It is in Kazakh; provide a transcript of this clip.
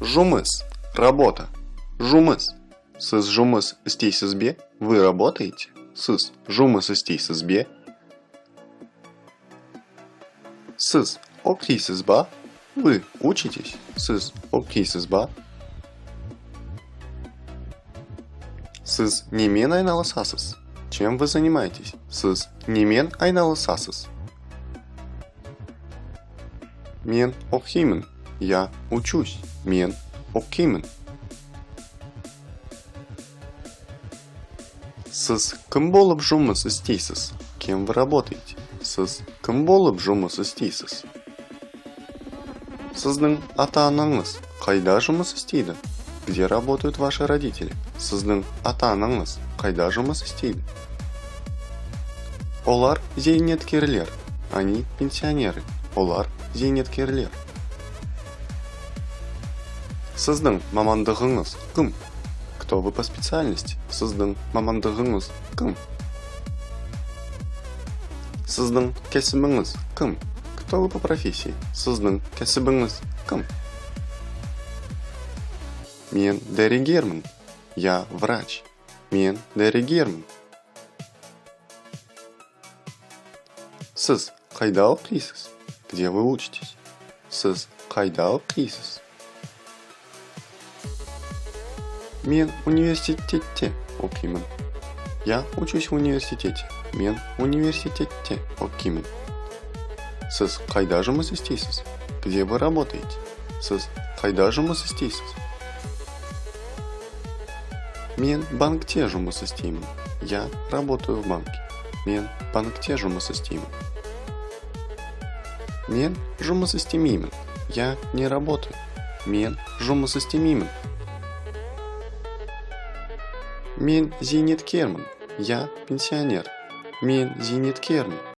Жұмыс – работа. Жұмыс. Сіз жұмыс істейсіз бе? Вы работаете? Сіз жұмыс істейсіз бе? Сіз оқисыз ба? Вы учитесь? Сіз оқисыз ба? Сіз немен айналысасыз? Чем вы занимаетесь? Сіз немен айналысасыз? Мен оқимын. Я учусь. Мен оқимын. Сіз кім болып жұмыс істейсіз? Кем вы работаете? Сіз кім болып жұмыс істейсіз? Сіздің ата-анаңыз қайда жұмыс істейді? Где работают ваши родители? Сіздің ата-анаңыз қайда жұмыс істейді? Олар зейнеткерлер. Они пенсионеры. Олар зейнеткерлер. Сіздің мамандығыңыз кім? Кто вы по специальности? Сіздің мамандығыңыз кім? Сіздің кәсібіңіз кім? Кто вы по профессии? Сіздің кәсібіңіз кім? Мен дәрігермін. Я врач. Мен дәрігермін. Сіз қайда оқисыз? Где вы учитесь? Сіз қайда оқисыз? Мен университетте оқимын. Я учусь в университете. Мен университетте оқимын. Сіз қайда жұмыс істейсіз? Где вы работаете? Сіз қайда жұмыс істейсіз? Мен банкте жұмыс істеймін. Я работаю в банке. Мен банкте жұмыс істеймін. Мен жұмыс істемеймін. Я не работаю. Мен жұмыс істемеймін. Мен зейнеткермін. Я пенсионер. Мен зейнеткермін.